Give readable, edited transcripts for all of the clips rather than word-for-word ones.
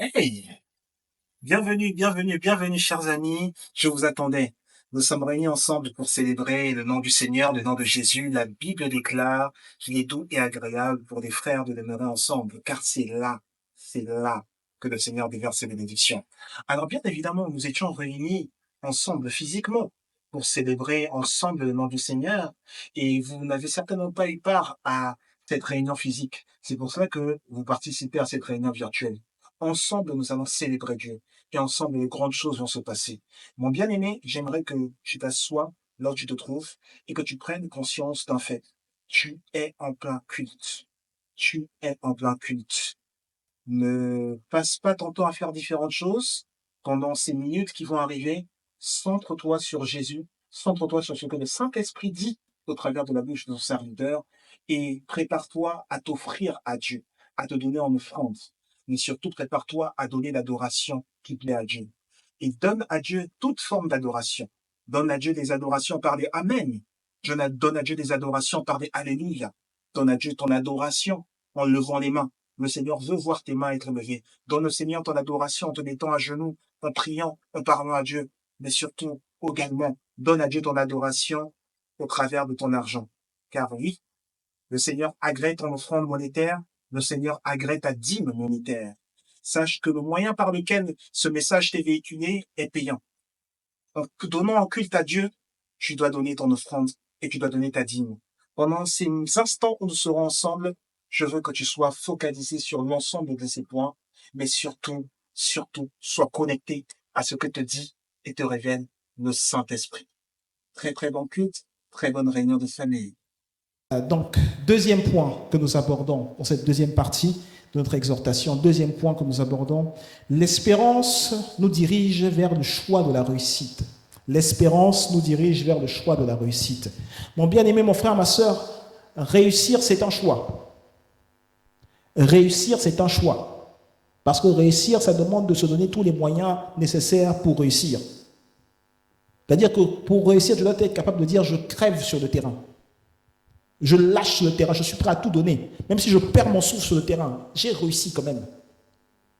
Hey, bienvenue, bienvenue, bienvenue, chers amis. Je vous attendais. Nous sommes réunis ensemble pour célébrer le nom du Seigneur, le nom de Jésus. La Bible déclare qu'il est doux et agréable pour des frères de demeurer ensemble, car c'est là que le Seigneur déverse ses bénédictions. Alors, bien évidemment, nous étions réunis ensemble physiquement pour célébrer ensemble le nom du Seigneur, et vous n'avez certainement pas eu part à cette réunion physique. C'est pour cela que vous participez à cette réunion virtuelle. Ensemble, nous allons célébrer Dieu. Et ensemble, de grandes choses vont se passer. Mon bien-aimé, j'aimerais que tu t'assoies là où tu te trouves et que tu prennes conscience d'un fait. Tu es en plein culte. Tu es en plein culte. Ne passe pas ton temps à faire différentes choses pendant ces minutes qui vont arriver. Centre-toi sur Jésus. Centre-toi sur ce que le Saint-Esprit dit au travers de la bouche de son serviteur et prépare-toi à t'offrir à Dieu, à te donner en offrande. Mais surtout, prépare-toi à donner l'adoration qui plaît à Dieu. Et donne à Dieu toute forme d'adoration. Donne à Dieu des adorations par des Amen. Donne à Dieu des adorations par des Alléluia. Donne à Dieu ton adoration en levant les mains. Le Seigneur veut voir tes mains être levées. Donne au Seigneur ton adoration en te mettant à genoux, en priant, en parlant à Dieu. Mais surtout, également, donne à Dieu ton adoration au travers de ton argent. Car oui, le Seigneur agrée ton offrande monétaire, le Seigneur agrée ta dîme monétaire. Sache que le moyen par lequel ce message t'est véhiculé est payant. En donnant en culte à Dieu, tu dois donner ton offrande et tu dois donner ta dîme. Pendant ces instants où nous serons ensemble, je veux que tu sois focalisé sur l'ensemble de ces points, mais surtout, sois connecté à ce que te dit et te révèle le Saint-Esprit. Très, très bon culte, très bonne réunion de famille. Donc, deuxième point que nous abordons pour cette deuxième partie de notre exhortation, deuxième point que nous abordons, l'espérance nous dirige vers le choix de la réussite. L'espérance nous dirige vers le choix de la réussite. Mon bien-aimé, mon frère, ma soeur, réussir, c'est un choix. Réussir, c'est un choix. Parce que réussir, ça demande de se donner tous les moyens nécessaires pour réussir. C'est-à-dire que pour réussir, tu dois être capable de dire je crève sur le terrain. Je lâche le terrain, je suis prêt à tout donner. Même si je perds mon souffle sur le terrain, j'ai réussi quand même.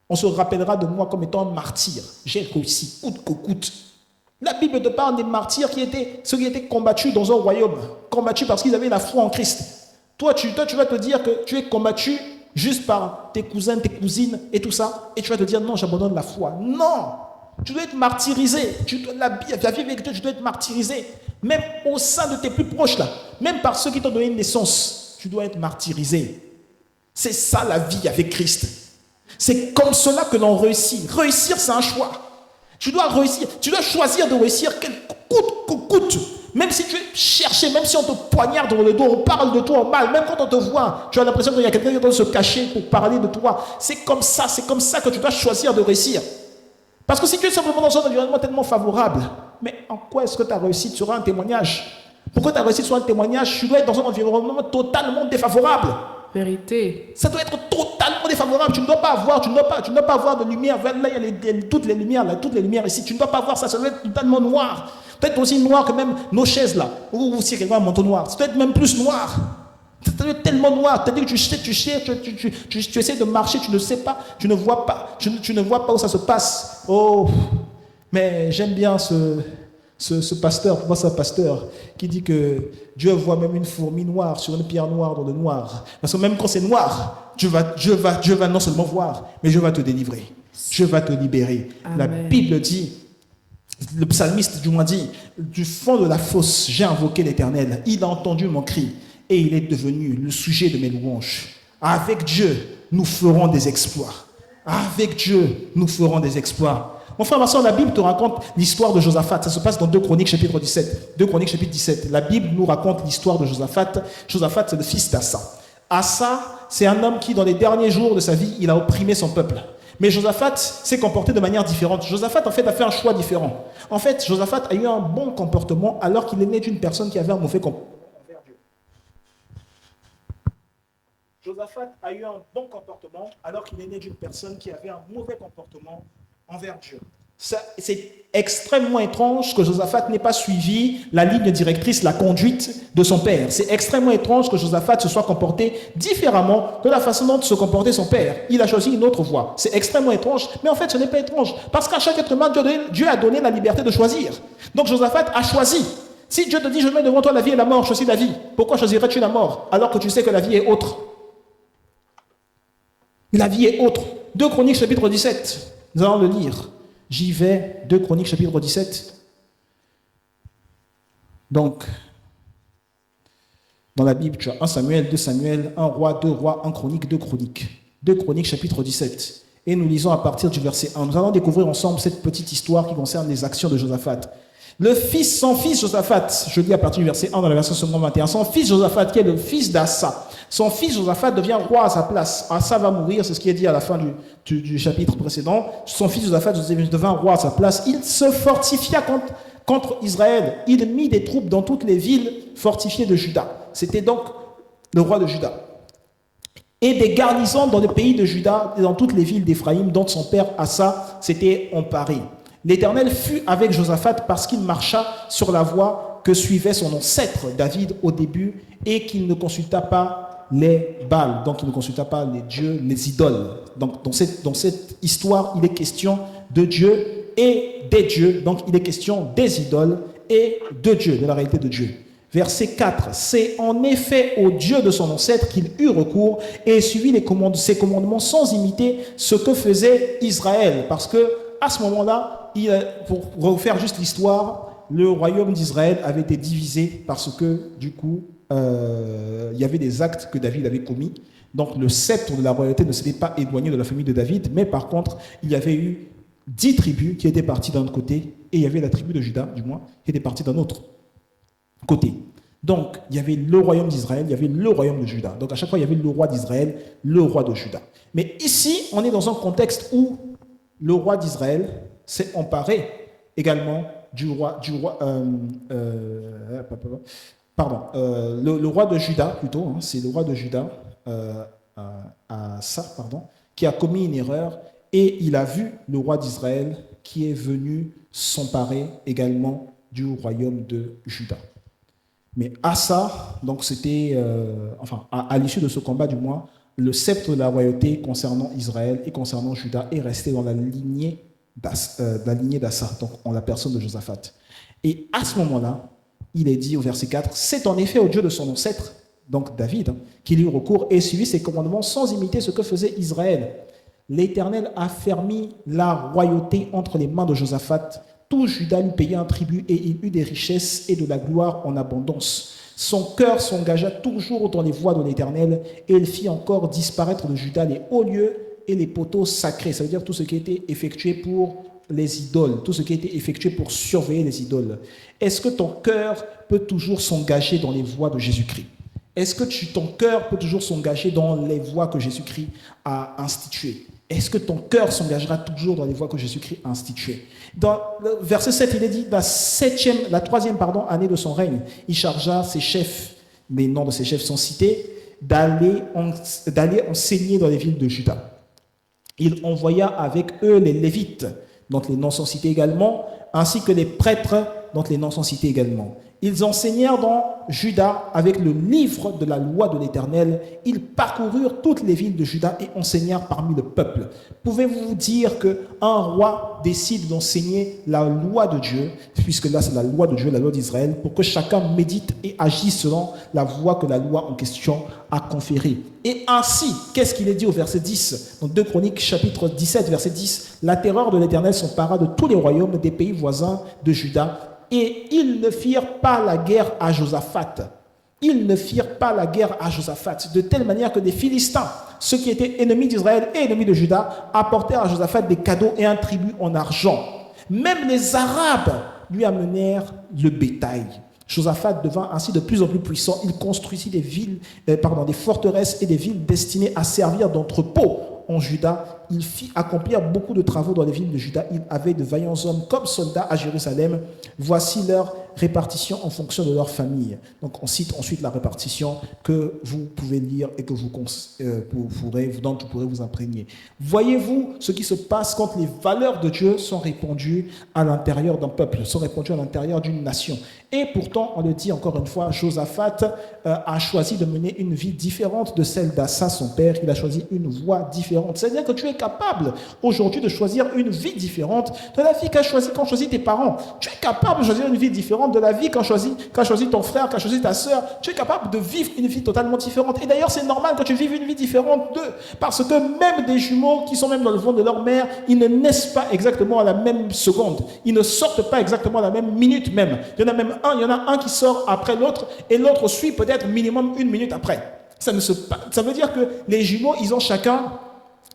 On se rappellera de moi comme étant un martyr. J'ai réussi, coûte que coûte. La Bible te parle des martyrs qui étaient ceux qui étaient combattus dans un royaume, combattus parce qu'ils avaient la foi en Christ. Toi, tu vas te dire que tu es combattu juste par tes cousins, tes cousines et tout ça, et tu vas te dire non, j'abandonne la foi. Non, tu dois être martyrisé. La vie avec Dieu, tu dois être martyrisé. Même au sein de tes plus proches, là, même par ceux qui t'ont donné une naissance, tu dois être martyrisé. C'est ça la vie avec Christ. C'est comme cela que l'on réussit. Réussir, c'est un choix. Tu dois réussir, tu dois choisir de réussir, coûte que coûte. Même si tu es cherché, même si on te poignarde dans le dos, on parle de toi en mal, même quand on te voit, tu as l'impression qu'il y a quelqu'un qui doit se cacher pour parler de toi. C'est comme ça que tu dois choisir de réussir. Parce que si tu es simplement dans un environnement tellement favorable, mais en quoi est-ce que ta réussite sera un témoignage? Pourquoi ta réussite soit un témoignage? Tu dois être dans un environnement totalement défavorable. Vérité. Ça doit être totalement défavorable. Tu ne dois pas avoir, de lumière. Là, il y a toutes les lumières, là, toutes les lumières ici. Tu ne dois pas voir ça. Ça doit être totalement noir. Peut-être aussi noir que même nos chaises là. Ou si quelqu'un a un manteau noir. Ça doit être même plus noir. Ça doit être tellement noir. C'est-à-dire que tu essaies de marcher, tu ne sais pas, tu ne vois pas, tu ne vois pas où ça se passe. Oh, mais j'aime bien ce pasteur, pour moi c'est un pasteur, qui dit que Dieu voit même une fourmi noire sur une pierre noire dans le noir. Parce que même quand c'est noir, Dieu va non seulement voir, mais Dieu va te délivrer. Dieu va te libérer. Amen. La Bible dit, le psalmiste du moins dit, du fond de la fosse, j'ai invoqué l'Éternel. Il a entendu mon cri et il est devenu le sujet de mes louanges. Avec Dieu, nous ferons des exploits. Avec Dieu, nous ferons des exploits. Mon frère, ma soeur, la Bible te raconte l'histoire de Josaphat. Ça se passe dans 2 Chroniques chapitre 17. 2 Chroniques chapitre 17. La Bible nous raconte l'histoire de Josaphat. Josaphat, c'est le fils d'Assa. Assa, c'est un homme qui, dans les derniers jours de sa vie, il a opprimé son peuple. Mais Josaphat s'est comporté de manière différente. Josaphat, en fait, a fait un choix différent. En fait, Josaphat a eu un bon comportement alors qu'il est né d'une personne qui avait un mauvais comportement. Josaphat a eu un bon comportement alors qu'il est né d'une personne qui avait un mauvais comportement envers Dieu. C'est extrêmement étrange que Josaphat n'ait pas suivi la ligne directrice, la conduite de son père. C'est extrêmement étrange que Josaphat se soit comporté différemment de la façon dont se comportait son père. Il a choisi une autre voie. C'est extrêmement étrange, mais en fait ce n'est pas étrange. Parce qu'à chaque être humain, Dieu a donné la liberté de choisir. Donc Josaphat a choisi. Si Dieu te dit, je mets devant toi la vie et la mort, choisis la vie. Pourquoi choisirais-tu la mort alors que tu sais que la vie est autre? La vie est autre. 2 Chroniques chapitre 17. Nous allons le lire. J'y vais, 2 Chroniques chapitre 17. Donc, dans la Bible, tu as 1 Samuel, 2 Samuel, 1 roi, 2 rois, 1 Chronique, 2 Chroniques. 2 Chroniques chapitre 17. Et nous lisons à partir du verset 1. Nous allons découvrir ensemble cette petite histoire qui concerne les actions de Josaphat. Son fils Josaphat, je lis à partir du verset 1 dans la version seconde 21, son fils Josaphat, qui est le fils d'Assa, son fils Josaphat devient roi à sa place. Assa va mourir, c'est ce qui est dit à la fin du chapitre précédent. Son fils Josaphat devint roi à sa place. Il se fortifia contre Israël. Il mit des troupes dans toutes les villes fortifiées de Juda. C'était donc le roi de Juda. Et des garnisons dans le pays de Juda et dans toutes les villes d'Éphraïm dont son père Assa s'était emparé. L'Éternel fut avec Josaphat parce qu'il marcha sur la voie que suivait son ancêtre David au début et qu'il ne consulta pas les Baals, donc il ne consulta pas les dieux, les idoles. Donc dans cette histoire, il est question de Dieu et des dieux, donc il est question des idoles et de Dieu, de la réalité de Dieu. Verset 4, c'est en effet au Dieu de son ancêtre qu'il eut recours et suivit ses commandements sans imiter ce que faisait Israël, parce que à ce moment-là, pour refaire juste l'histoire, le royaume d'Israël avait été divisé parce que, du coup, il y avait des actes que David avait commis. Donc, le sceptre de la royauté ne s'était pas éloigné de la famille de David, mais par contre, il y avait eu 10 tribus qui étaient parties d'un côté, et il y avait la tribu de Juda, du moins, qui était partie d'un autre côté. Donc, il y avait le royaume d'Israël, il y avait le royaume de Juda. Donc, à chaque fois, il y avait le roi d'Israël, le roi de Juda. Mais ici, on est dans un contexte où le roi d'Israël s'est emparé également le roi de Juda, plutôt, hein, c'est le roi de Juda, qui a commis une erreur, et il a vu le roi d'Israël qui est venu s'emparer également du royaume de Juda. Mais Assa, donc c'était, à l'issue de ce combat du moins, le sceptre de la royauté concernant Israël et concernant Juda est resté dans la lignée d'Assa, donc en la personne de Josaphat. Et à ce moment-là, il est dit au verset 4, c'est en effet au Dieu de son ancêtre, donc David, qu'il eut recours et suivit ses commandements sans imiter ce que faisait Israël. L'Éternel a fermi la royauté entre les mains de Josaphat. Tout Juda lui payait un tribut et il eut des richesses et de la gloire en abondance. Son cœur s'engagea toujours dans les voies de l'Éternel et il fit encore disparaître de Juda les hauts lieux et les poteaux sacrés. Ça veut dire tout ce qui était effectué pour les idoles, tout ce qui était effectué pour surveiller les idoles. Est-ce que ton cœur peut toujours s'engager dans les voies de Jésus-Christ? Est-ce que ton cœur peut toujours s'engager dans les voies que Jésus-Christ a instituées? Est-ce que ton cœur s'engagera toujours dans les voies que Jésus-Christ a instituées? Dans le verset 7, il est dit, la troisième année de son règne, il chargea ses chefs, les noms de ses chefs sont cités, d'aller enseigner dans les villes de Juda. Il envoya avec eux les Lévites, dont les noms sont cités également, ainsi que les prêtres, dont les noms sont cités également. Ils enseignèrent dans Juda avec le livre de la loi de l'Éternel. Ils parcoururent toutes les villes de Juda et enseignèrent parmi le peuple. Pouvez-vous vous dire qu'un roi décide d'enseigner la loi de Dieu, puisque là c'est la loi de Dieu, la loi d'Israël, pour que chacun médite et agisse selon la voie que la loi en question a conférée. Et ainsi, qu'est-ce qu'il est dit au verset 10, dans 2 Chroniques chapitre 17, verset 10, « La terreur de l'Éternel s'empara de tous les royaumes des pays voisins de Juda, et ils ne firent pas la guerre à Josaphat. » Ils ne firent pas la guerre à Josaphat, de telle manière que des Philistins, ceux qui étaient ennemis d'Israël et ennemis de Juda, apportèrent à Josaphat des cadeaux et un tribut en argent. Même les Arabes lui amenèrent le bétail. Josaphat devint ainsi de plus en plus puissant. Il construisit des forteresses et des villes destinées à servir d'entrepôt en Juda. il fit accomplir beaucoup de travaux dans les villes de Juda. Il avait de vaillants hommes comme soldats à Jérusalem. Voici leur répartition en fonction de leur famille. Donc on cite ensuite la répartition que vous pouvez lire et que dont vous pourrez vous imprégner. Voyez-vous ce qui se passe quand les valeurs de Dieu sont répandues à l'intérieur d'un peuple, sont répandues à l'intérieur d'une nation. Et pourtant, on le dit encore une fois, Josaphat a choisi de mener une vie différente de celle d'Assa, son père. Il a choisi une voie différente. C'est-à-dire que tu es capable aujourd'hui de choisir une vie différente de la vie qu'ont choisi tes parents. Tu es capable de choisir une vie différente de la vie qu'a choisi ton frère, qu'a choisi ta sœur. Tu es capable de vivre une vie totalement différente. Et d'ailleurs, c'est normal que tu vives une vie différente d'eux. Parce que même des jumeaux qui sont même dans le ventre de leur mère, ils ne naissent pas exactement à la même seconde. Ils ne sortent pas exactement à la même minute même. Il y en a un qui sort après l'autre et l'autre suit peut-être minimum 1 minute après. Ça veut dire que les jumeaux, ils ont chacun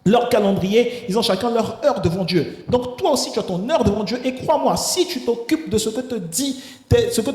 leur calendrier, ils ont chacun leur heure devant Dieu. Donc toi aussi, tu as ton heure devant Dieu. Et crois-moi, si tu t'occupes de ce que te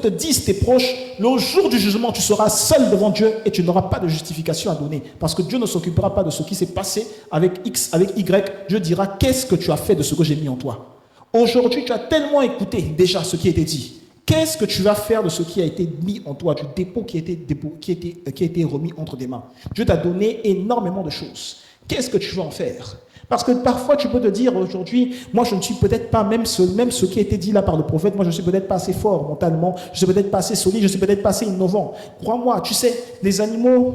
disent tes proches, le jour du jugement, tu seras seul devant Dieu et tu n'auras pas de justification à donner. Parce que Dieu ne s'occupera pas de ce qui s'est passé avec X, avec Y. Dieu dira, qu'est-ce que tu as fait de ce que j'ai mis en toi? Aujourd'hui, tu as tellement écouté déjà ce qui a été dit. Qu'est-ce que tu vas faire de ce qui a été mis en toi, du dépôt qui a été remis entre tes mains? Dieu t'a donné énormément de choses. Qu'est-ce que tu vas en faire? Parce que parfois, tu peux te dire aujourd'hui, moi, je ne suis peut-être pas même ce qui a été dit là par le prophète, moi, je ne suis peut-être pas assez fort mentalement, je ne suis peut-être pas assez solide, je ne suis peut-être pas assez innovant. Crois-moi, tu sais,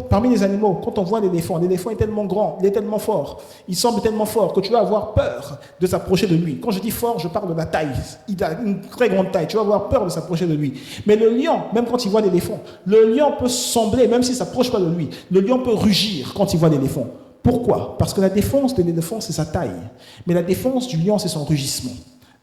parmi les animaux, quand on voit l'éléphant est tellement grand, il est tellement fort, il semble tellement fort que tu vas avoir peur de s'approcher de lui. Quand je dis fort, je parle de la taille. Il a une très grande taille, tu vas avoir peur de s'approcher de lui. Mais le lion, même quand il voit l'éléphant, le lion peut sembler, même s'il ne s'approche pas de lui, le lion peut rugir quand il voit l'éléphant. Pourquoi? Parce que la défense de l'éléphant, c'est sa taille. Mais la défense du lion, c'est son rugissement.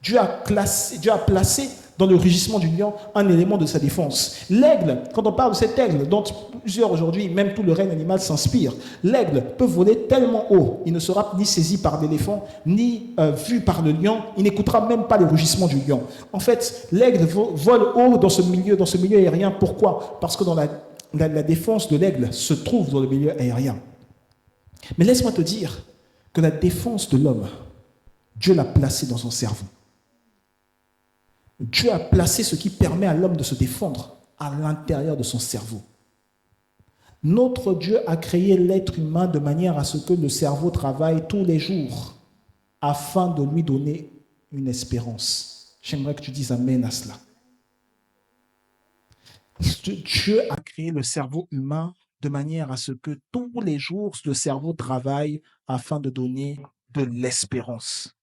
Dieu a placé dans le rugissement du lion un élément de sa défense. L'aigle, quand on parle de cet aigle, dont plusieurs aujourd'hui, même tout le règne animal s'inspire, l'aigle peut voler tellement haut, il ne sera ni saisi par l'éléphant, ni vu par le lion, il n'écoutera même pas les rugissements du lion. En fait, l'aigle vole haut dans ce milieu aérien. Pourquoi? Parce que dans la défense de l'aigle se trouve dans le milieu aérien. Mais laisse-moi te dire que la défense de l'homme, Dieu l'a placée dans son cerveau. Dieu a placé ce qui permet à l'homme de se défendre à l'intérieur de son cerveau. Notre Dieu a créé l'être humain de manière à ce que le cerveau travaille tous les jours afin de lui donner une espérance. J'aimerais que tu dises Amen à cela. Dieu a créé le cerveau humain de manière à ce que tous les jours, le cerveau travaille afin de donner de l'espérance.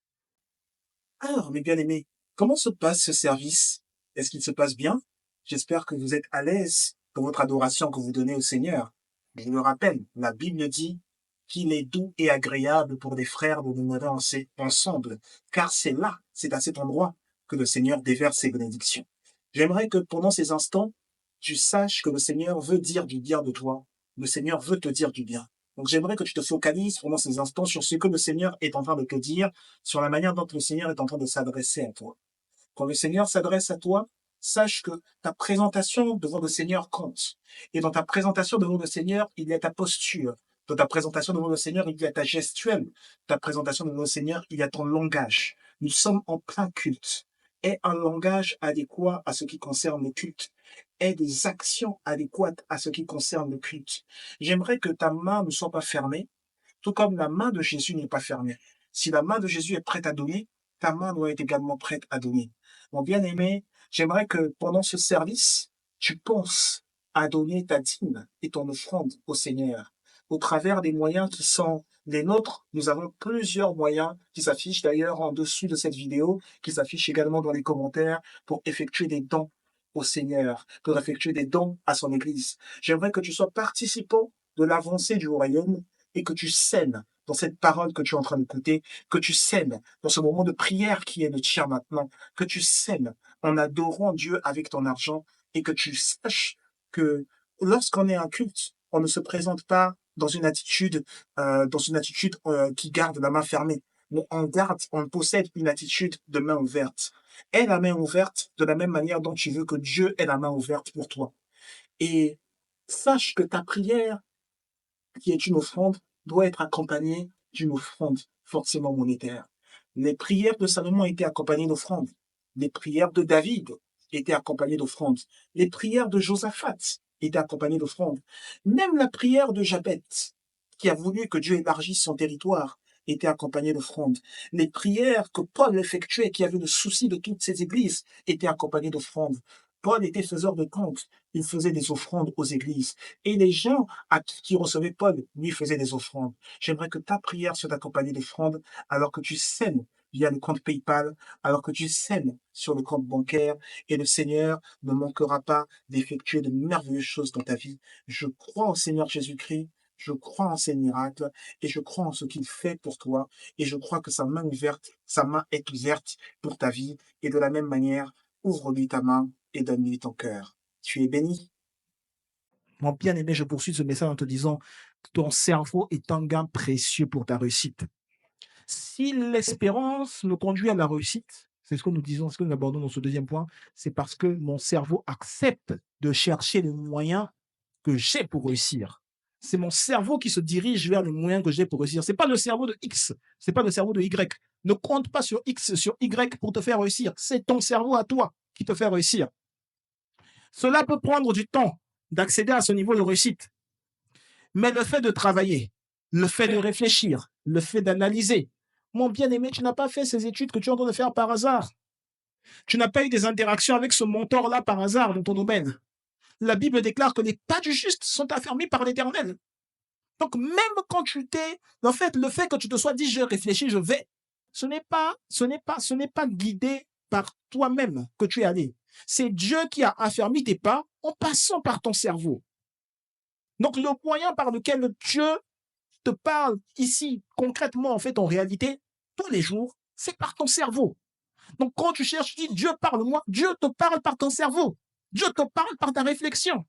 Alors, mes bien-aimés, comment se passe ce service? Est-ce qu'il se passe bien? J'espère que vous êtes à l'aise dans votre adoration que vous donnez au Seigneur. Je le rappelle, la Bible dit qu'il est doux et agréable pour des frères de demeurer ensemble, car c'est à cet endroit que le Seigneur déverse ses bénédictions. J'aimerais que pendant ces instants, tu saches que le Seigneur veut dire du bien de toi. Le Seigneur veut te dire du bien. Donc j'aimerais que tu te focalises pendant ces instants sur ce que le Seigneur est en train de te dire, sur la manière dont le Seigneur est en train de s'adresser à toi. Quand le Seigneur s'adresse à toi, sache que ta présentation devant le Seigneur compte. Et dans ta présentation devant le Seigneur, il y a ta posture. Dans ta présentation devant le Seigneur, il y a ta gestuelle. Ta présentation devant le Seigneur, il y a ton langage. Nous sommes en plein culte. Aie un langage adéquat à ce qui concerne le culte. Aie des actions adéquates à ce qui concerne le culte. J'aimerais que ta main ne soit pas fermée, tout comme la main de Jésus n'est pas fermée. Si la main de Jésus est prête à donner, ta main doit être également prête à donner. Mon bien-aimé, j'aimerais que pendant ce service, tu penses à donner ta dîme et ton offrande au Seigneur. Au travers des moyens qui sont les nôtres, nous avons plusieurs moyens qui s'affichent d'ailleurs en dessous de cette vidéo, qui s'affichent également dans les commentaires pour effectuer des dons au Seigneur, pour effectuer des dons à son Église. J'aimerais que tu sois participant de l'avancée du royaume et que tu sèmes dans cette parole que tu es en train d'écouter, que tu sèmes dans ce moment de prière qui est le tien maintenant, que tu sèmes en adorant Dieu avec ton argent et que tu saches que lorsqu'on est un culte, on ne se présente pas dans une attitude qui garde la main fermée. Mais on possède une attitude de main ouverte. Aie la main ouverte de la même manière dont tu veux que Dieu ait la main ouverte pour toi. Et sache que ta prière, qui est une offrande, doit être accompagnée d'une offrande forcément monétaire. Les prières de Salomon étaient accompagnées d'offrandes. Les prières de David étaient accompagnées d'offrandes. Les prières de Josaphat étaient accompagnées d'offrandes. Même la prière de Jabet, qui a voulu que Dieu élargisse son territoire, était accompagnée d'offrandes. Les prières que Paul effectuait, qui avait le souci de toutes ces églises, étaient accompagnées d'offrandes. Paul était faiseur de comptes, il faisait des offrandes aux églises. Et les gens qui recevaient Paul lui faisaient des offrandes. J'aimerais que ta prière soit accompagnée d'offrandes alors que tu sèmes via le compte PayPal, alors que tu sèmes sur le compte bancaire, et le Seigneur ne manquera pas d'effectuer de merveilleuses choses dans ta vie. Je crois au Seigneur Jésus-Christ, je crois en ses miracles, et je crois en ce qu'il fait pour toi, et je crois que sa main est ouverte pour ta vie, et de la même manière, ouvre-lui ta main et donne-lui ton cœur. Tu es béni. Mon bien-aimé, je poursuis ce message en te disant que ton cerveau est un gain précieux pour ta réussite. Si l'espérance me conduit à la réussite, c'est ce que nous disons, ce que nous abordons dans ce deuxième point, c'est parce que mon cerveau accepte de chercher les moyens que j'ai pour réussir. C'est mon cerveau qui se dirige vers les moyens que j'ai pour réussir. Ce n'est pas le cerveau de X, ce n'est pas le cerveau de Y. Ne compte pas sur X, sur Y pour te faire réussir. C'est ton cerveau à toi qui te fait réussir. Cela peut prendre du temps d'accéder à ce niveau de réussite. Mais le fait de travailler, le fait de réfléchir, le fait d'analyser, mon bien-aimé, tu n'as pas fait ces études que tu es en train de faire par hasard. Tu n'as pas eu des interactions avec ce mentor-là par hasard dans ton domaine. La Bible déclare que les pas du juste sont affermis par l'Éternel. Donc, même quand en fait, le fait que tu te sois dit, je réfléchis, je vais, ce n'est pas guidé par toi-même que tu es allé. C'est Dieu qui a affermi tes pas en passant par ton cerveau. Donc, le moyen par lequel Dieu te parle ici, concrètement, en fait, en réalité, tous les jours, c'est par ton cerveau. Donc, quand tu cherches, tu dis, Dieu parle-moi, Dieu te parle par ton cerveau. Dieu te parle par ta réflexion.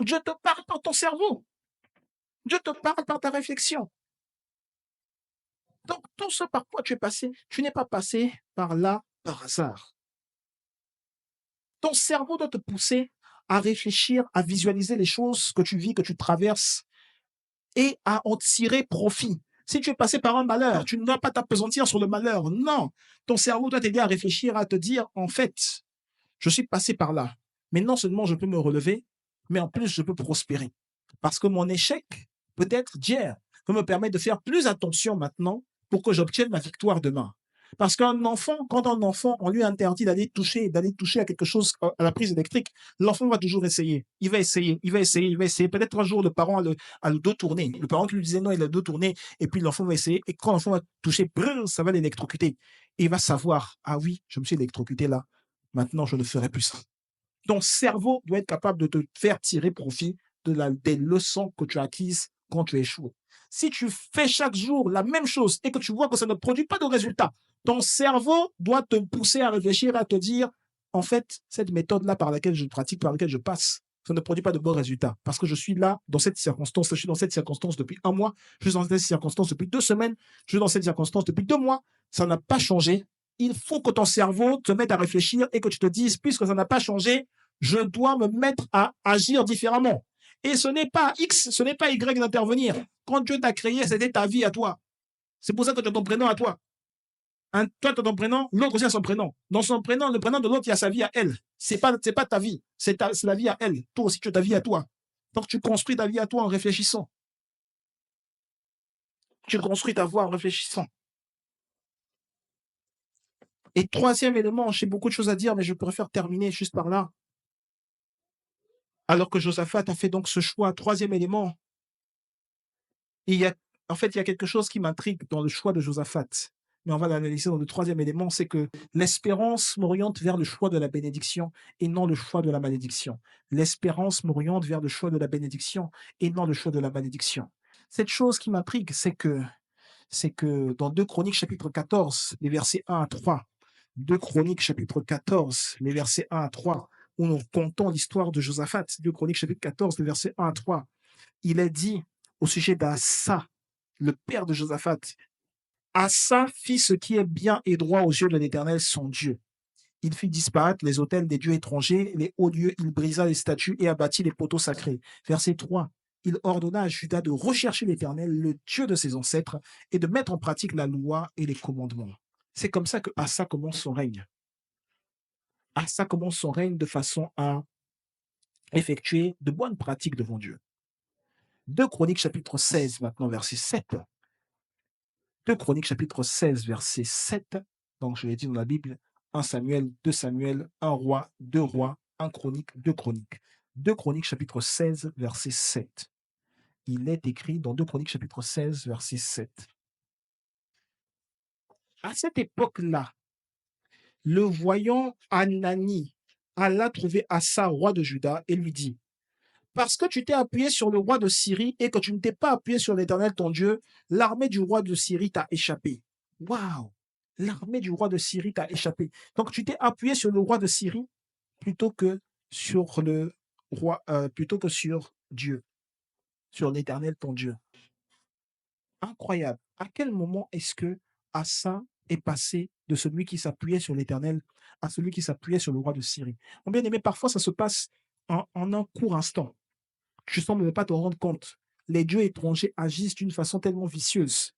Dieu te parle par ton cerveau. Dieu te parle par ta réflexion. Donc, tout ce par quoi tu es passé, tu n'es pas passé par là par hasard. Ton cerveau doit te pousser à réfléchir, à visualiser les choses que tu vis, que tu traverses, et à en tirer profit. Si tu es passé par un malheur, tu ne dois pas t'appesantir sur le malheur. Non, ton cerveau doit t'aider à réfléchir, à te dire, en fait, je suis passé par là. Mais non seulement je peux me relever, mais en plus je peux prospérer. Parce que mon échec, peut-être d'hier, peut me permettre de faire plus attention maintenant pour que j'obtienne ma victoire demain. Parce qu'un enfant, quand un enfant, on lui interdit d'aller toucher à quelque chose, à la prise électrique, l'enfant va toujours essayer. Il va essayer, il va essayer, il va essayer. Peut-être un jour, le parent a le dos tourné. Le parent qui lui disait non, il a le dos tourné. Et puis l'enfant va essayer. Et quand l'enfant va toucher, brrr, ça va l'électrocuter. Et il va savoir, ah oui, je me suis électrocuté là. Maintenant, je ne ferai plus ça. Ton cerveau doit être capable de te faire tirer profit des leçons que tu as acquises quand tu échoues. Si tu fais chaque jour la même chose et que tu vois que ça ne produit pas de résultat, ton cerveau doit te pousser à réfléchir, à te dire, en fait, cette méthode-là par laquelle je pratique, par laquelle je passe, ça ne produit pas de bons résultats. Parce que je suis là, dans cette circonstance, je suis dans cette circonstance depuis un mois, je suis dans cette circonstance depuis 2 semaines, je suis dans cette circonstance depuis 2 mois, ça n'a pas changé. Il faut que ton cerveau te mette à réfléchir et que tu te dises, puisque ça n'a pas changé, je dois me mettre à agir différemment. Et ce n'est pas X, ce n'est pas Y d'intervenir. Quand Dieu t'a créé, c'était ta vie à toi. C'est pour ça que tu as ton prénom à toi. Toi, tu as ton prénom, l'autre aussi a son prénom. Dans son prénom, le prénom de l'autre, il y a sa vie à elle. C'est pas ta vie, c'est la vie à elle. Toi aussi, tu as ta vie à toi. Donc, tu construis ta vie à toi en réfléchissant. Tu construis ta voie en réfléchissant. Et troisième élément, j'ai beaucoup de choses à dire, mais je préfère terminer juste par là. Alors que Josaphat a fait donc ce choix, troisième élément, il y a quelque chose qui m'intrigue dans le choix de Josaphat, mais on va l'analyser dans le troisième élément, c'est que l'espérance m'oriente vers le choix de la bénédiction et non le choix de la malédiction. L'espérance m'oriente vers le choix de la bénédiction et non le choix de la malédiction. Cette chose qui m'intrigue, c'est que dans 2 Chroniques chapitre 14, les versets 1 à 3, 2 Chroniques chapitre 14, les versets 1 à 3, où nous comptons l'histoire de Josaphat, 2 Chroniques chapitre 14, les versets 1 à 3, il est dit au sujet d'Assa, le père de Josaphat, Asa fit ce qui est bien et droit aux yeux de l'Éternel, son Dieu. Il fit disparaître les autels des dieux étrangers, les hauts lieux, il brisa les statues et abattit les poteaux sacrés. Verset 3. il ordonna à Juda de rechercher l'Éternel, le Dieu de ses ancêtres, et de mettre en pratique la loi et les commandements. C'est comme ça que Asa commence son règne. Asa commence son règne de façon à effectuer de bonnes pratiques devant Dieu. 2 Chroniques chapitre 16, maintenant verset 7. 2 Chroniques chapitre 16, verset 7. Donc je l'ai dit dans la Bible, 1 Samuel, 2 Samuel, 1 roi, 2 rois, 1 Chronique, 2 Chroniques. 2 Chroniques chapitre 16, verset 7. Il est écrit dans 2 Chroniques chapitre 16, verset 7. À cette époque-là, le voyant Hanani alla trouver Asa, roi de Juda, et lui dit, parce que tu t'es appuyé sur le roi de Syrie et que tu ne t'es pas appuyé sur l'Éternel ton Dieu, l'armée du roi de Syrie t'a échappé. Waouh! L'armée du roi de Syrie t'a échappé. Donc tu t'es appuyé sur le roi de Syrie plutôt que sur le roi, plutôt que sur Dieu, sur l'Éternel ton Dieu. Incroyable. À quel moment est-ce que Asa est passé de celui qui s'appuyait sur l'Éternel à celui qui s'appuyait sur le roi de Syrie? Mon bien-aimé, parfois ça se passe en un court instant. Tu sembles ne pas te rendre compte. Les dieux étrangers agissent d'une façon tellement vicieuse.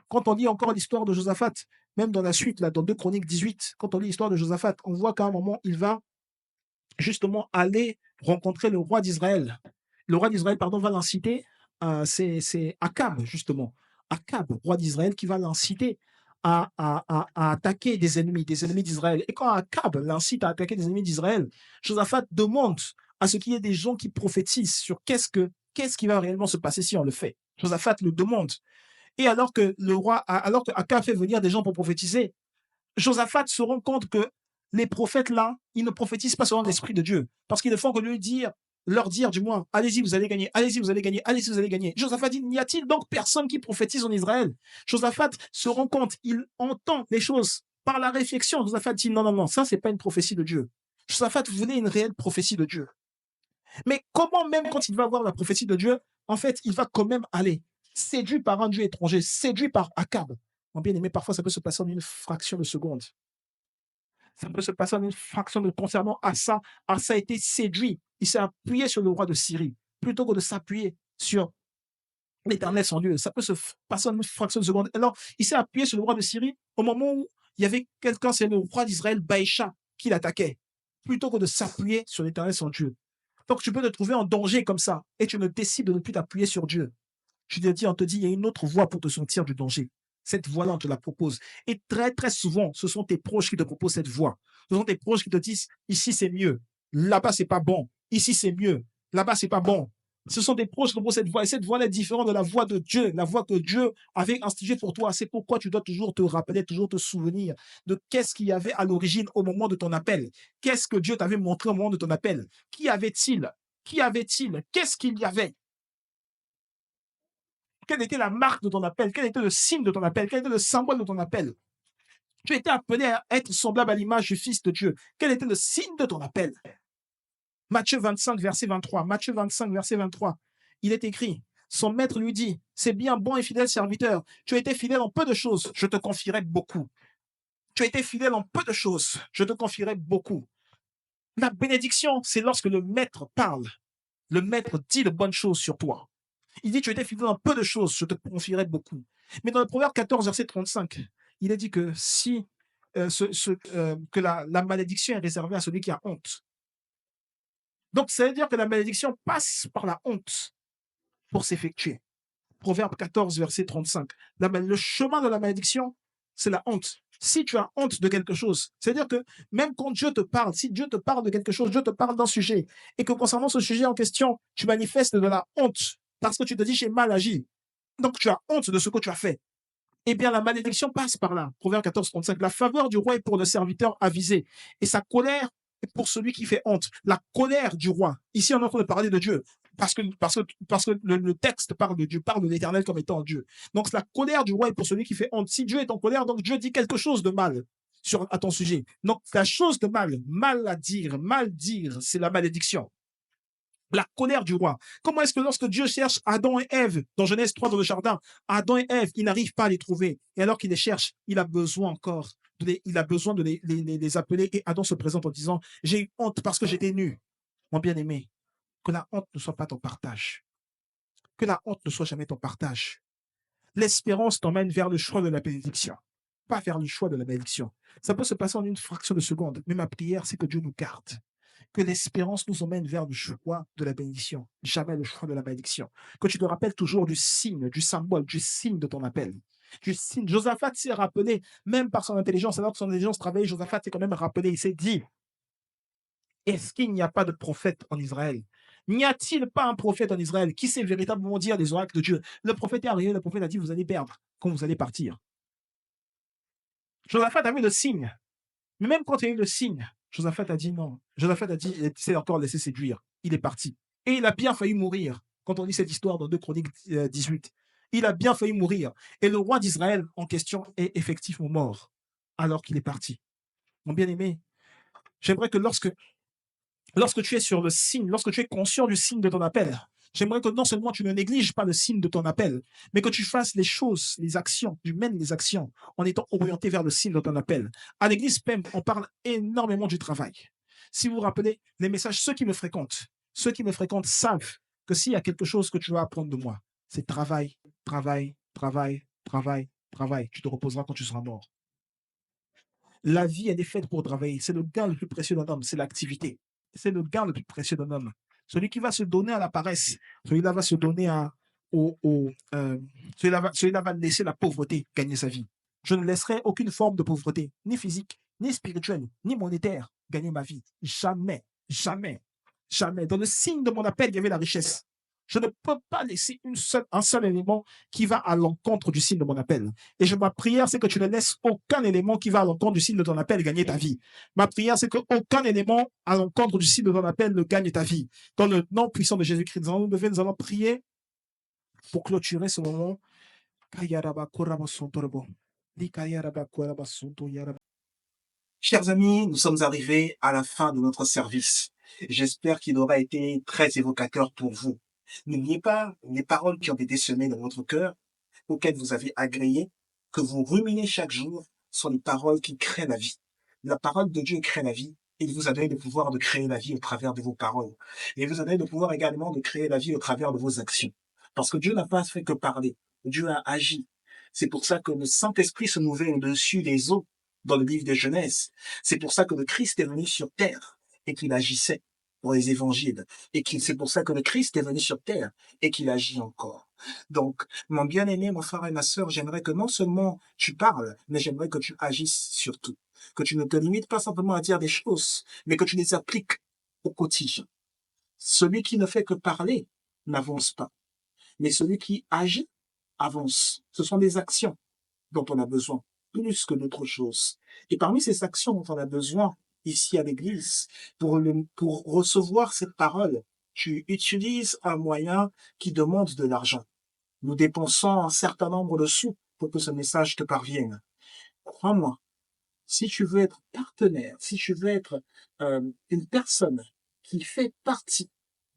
Quand on lit encore l'histoire de Josaphat, même dans la suite, là, dans 2 Chroniques 18, quand on lit l'histoire de Josaphat, on voit qu'à un moment, il va justement aller rencontrer le roi d'Israël. Le roi d'Israël, pardon, va l'inciter, c'est Akab, justement. Akab, roi d'Israël, qui va l'inciter à attaquer des ennemis d'Israël. Et quand Akab l'incite à attaquer des ennemis d'Israël, Josaphat demande à ce qu'il y ait des gens qui prophétisent sur qu'est-ce qui va réellement se passer si on le fait. Josaphat le demande. Et alors que alors que Akab fait venir des gens pour prophétiser, Josaphat se rend compte que les prophètes là, ils ne prophétisent pas selon l'esprit de Dieu, parce qu'ils ne font que leur dire du moins, allez-y, vous allez gagner, allez-y, vous allez gagner, allez-y, vous allez gagner. Josaphat dit, n'y a-t-il donc personne qui prophétise en Israël? Josaphat se rend compte, il entend les choses par la réflexion. Josaphat dit, non, non, non, ça, c'est pas une prophétie de Dieu. Josaphat voulait une réelle prophétie de Dieu. Mais comment même quand il va voir la prophétie de Dieu, en fait, il va quand même aller, séduit par un Dieu étranger, séduit par Akab. Mon bien-aimé, parfois, ça peut se passer en une fraction de seconde. Ça peut se passer en une fraction de concernant Asa. Asa a été séduit. Il s'est appuyé sur le roi de Syrie plutôt que de s'appuyer sur l'Éternel son Dieu. Ça peut se passer en une fraction de seconde. Alors, il s'est appuyé sur le roi de Syrie au moment où il y avait quelqu'un, c'est le roi d'Israël, Baïcha, qui l'attaquait, plutôt que de s'appuyer sur l'Éternel son Dieu. Donc, tu peux te trouver en danger comme ça et tu ne décides de ne plus t'appuyer sur Dieu. Je te dis, on te dit, il y a une autre voie pour te sortir du danger. Cette voie-là, on te la propose. Et très, très souvent, ce sont tes proches qui te proposent cette voie. Ce sont tes proches qui te disent, ici, c'est mieux. Là-bas, c'est pas bon. Ici, c'est mieux. Là-bas, c'est pas bon. Ce sont tes proches qui te proposent cette voie. Et cette voie-là est différente de la voie de Dieu, la voie que Dieu avait instituée pour toi. C'est pourquoi tu dois toujours te rappeler, toujours te souvenir de qu'est-ce qu'il y avait à l'origine au moment de ton appel. Qu'est-ce que Dieu t'avait montré au moment de ton appel? Qui avait-il? Qui avait-il? Qu'est-ce qu'il y avait? Quelle était la marque de ton appel? Quel était le signe de ton appel? Quel était le symbole de ton appel? Tu étais appelé à être semblable à l'image du Fils de Dieu. Quel était le signe de ton appel? Matthieu 25, verset 23. Matthieu 25, verset 23. Il est écrit, son maître lui dit, c'est bien, bon et fidèle serviteur. Tu as été fidèle en peu de choses, je te confierai beaucoup. Tu as été fidèle en peu de choses, je te confierai beaucoup. La bénédiction, c'est lorsque le maître parle. Le maître dit de bonnes choses sur toi. Il dit, tu étais fidèle en peu de choses, je te confierai beaucoup. Mais dans le Proverbe 14, verset 35, il est dit que que la malédiction est réservée à celui qui a honte. Donc, ça veut dire que la malédiction passe par la honte pour s'effectuer. Proverbe 14, verset 35. Le chemin de la malédiction, c'est la honte. Si tu as honte de quelque chose, c'est-à-dire que même quand Dieu te parle, si Dieu te parle de quelque chose, Dieu te parle d'un sujet, et que concernant ce sujet en question, tu manifestes de la honte parce que tu te dis j'ai mal agi. Donc tu as honte de ce que tu as fait. Eh bien, la malédiction passe par là. Proverbe 14, 35. La faveur du roi est pour le serviteur avisé, et sa colère est pour celui qui fait honte. La colère du roi. Ici, on est en train de parler de Dieu. Parce que le texte parle de Dieu, parle de l'Éternel comme étant Dieu. Donc, la colère du roi est pour celui qui fait honte. Si Dieu est en colère, donc Dieu dit quelque chose de mal à ton sujet. Donc, la chose de mal dire, c'est la malédiction. La colère du roi. Comment est-ce que lorsque Dieu cherche Adam et Ève, dans Genèse 3, dans le jardin, Adam et Ève, il n'arrive pas à les trouver. Et alors qu'il les cherche, il a besoin encore, il a besoin de les appeler. Et Adam se présente en disant, j'ai eu honte parce que j'étais nu. Mon bien-aimé, que la honte ne soit pas ton partage. Que la honte ne soit jamais ton partage. L'espérance t'emmène vers le choix de la bénédiction, pas vers le choix de la malédiction. Ça peut se passer en une fraction de seconde, mais ma prière, c'est que Dieu nous garde. Que l'espérance nous emmène vers le choix de la bénédiction, jamais le choix de la malédiction. Que tu te rappelles toujours du signe, du symbole, du signe de ton appel. Du signe. Josaphat s'est rappelé, même par son intelligence, alors que son intelligence travaillait, Josaphat s'est quand même rappelé, il s'est dit, est-ce qu'il n'y a pas de prophète en Israël? N'y a-t-il pas un prophète en Israël qui sait véritablement dire les oracles de Dieu? Le prophète est arrivé, le prophète a dit, vous allez perdre quand vous allez partir. Josaphat a vu le signe. Mais même quand il y a eu le signe, Josaphat a dit non. Josaphat a dit, il s'est encore laissé séduire. Il est parti. Et il a bien failli mourir. Quand on lit cette histoire dans 2 Chroniques 18, il a bien failli mourir. Et le roi d'Israël en question est effectivement mort alors qu'il est parti. Mon bien-aimé, j'aimerais que lorsque tu es sur le signe, lorsque tu es conscient du signe de ton appel, j'aimerais que non seulement tu ne négliges pas le signe de ton appel, mais que tu fasses les choses, les actions, tu mènes les actions en étant orienté vers le signe de ton appel. À l'église PEM, on parle énormément du travail. Si vous vous rappelez, les messages, ceux qui me fréquentent savent que s'il y a quelque chose que tu vas apprendre de moi, c'est travail, travail, travail, travail, travail. Tu te reposeras quand tu seras mort. La vie, elle est faite pour travailler. C'est le gain le plus précieux d'un homme, c'est l'activité. C'est le gain le plus précieux d'un homme. Celui qui va se donner à la paresse, celui-là va se donner celui-là va laisser la pauvreté gagner sa vie. Je ne laisserai aucune forme de pauvreté, ni physique, ni spirituelle, ni monétaire, gagner ma vie. Jamais, jamais, jamais. Dans le signe de mon appel, il y avait la richesse. Je ne peux pas laisser un seul élément qui va à l'encontre du signe de mon appel. Et ma prière, c'est que tu ne laisses aucun élément qui va à l'encontre du signe de ton appel gagner ta vie. Ma prière, c'est qu'aucun élément à l'encontre du signe de ton appel ne gagne ta vie. Dans le nom puissant de Jésus-Christ, nous allons prier pour clôturer ce moment. Chers amis, nous sommes arrivés à la fin de notre service. J'espère qu'il aura été très évocateur pour vous. N'oubliez pas les paroles qui ont été semées dans votre cœur, auxquelles vous avez agréé, que vous ruminez chaque jour sur les paroles qui créent la vie. La parole de Dieu crée la vie. Il vous a donné le pouvoir de créer la vie au travers de vos paroles. Et il vous a donné le pouvoir également de créer la vie au travers de vos actions. Parce que Dieu n'a pas fait que parler. Dieu a agi. C'est pour ça que le Saint-Esprit se mouvait au-dessus des eaux dans le livre de Genèse. C'est pour ça que le Christ est venu sur terre et qu'il agissait pour les évangiles. C'est pour ça que le Christ est venu sur terre et qu'il agit encore. Donc, mon bien-aimé, mon frère et ma sœur, j'aimerais que non seulement tu parles, mais j'aimerais que tu agisses surtout. Que tu ne te limites pas simplement à dire des choses, mais que tu les appliques au quotidien. Celui qui ne fait que parler n'avance pas. Mais celui qui agit avance. Ce sont des actions dont on a besoin, plus que d'autres choses. Et parmi ces actions dont on a besoin ici à l'église, pour recevoir cette parole, tu utilises un moyen qui demande de l'argent. Nous dépensons un certain nombre de sous pour que ce message te parvienne. Crois-moi, si tu veux être partenaire, si tu veux être une personne qui fait partie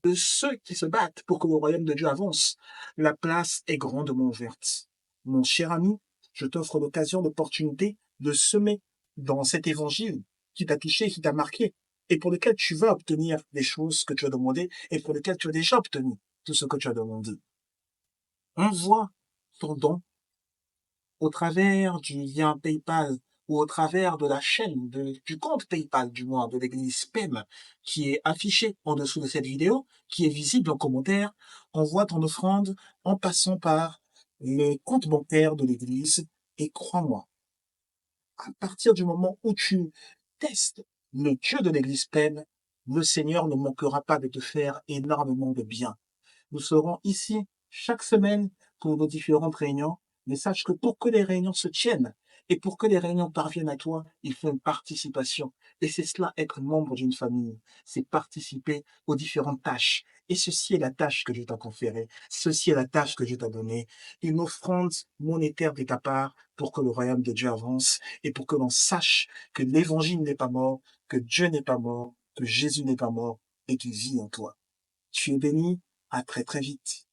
de ceux qui se battent pour que le royaume de Dieu avance, la place est grandement ouverte. Mon cher ami, je t'offre l'occasion, l'opportunité de semer dans cet évangile qui t'a touché, qui t'a marqué, et pour lequel tu vas obtenir des choses que tu as demandées, et pour lequel tu as déjà obtenu tout ce que tu as demandé. Envoie ton don au travers du lien PayPal ou au travers de la chaîne, du compte PayPal du moins de l'église PEM qui est affiché en dessous de cette vidéo, qui est visible en commentaire. Envoie ton offrande en passant par le compte bancaire de l'église et crois-moi, à partir du moment où tu testes le Dieu de l'église PEM, le Seigneur ne manquera pas de te faire énormément de bien. Nous serons ici chaque semaine pour nos différentes réunions, mais sache que pour que les réunions se tiennent et pour que les réunions parviennent à toi, il faut une participation. Et c'est cela, être membre d'une famille. C'est participer aux différentes tâches. Et ceci est la tâche que Dieu t'a conférée. Ceci est la tâche que Dieu t'a donnée. Une offrande monétaire de ta part pour que le royaume de Dieu avance et pour que l'on sache que l'évangile n'est pas mort, que Dieu n'est pas mort, que Jésus n'est pas mort et qu'il vit en toi. Tu es béni. À très très vite.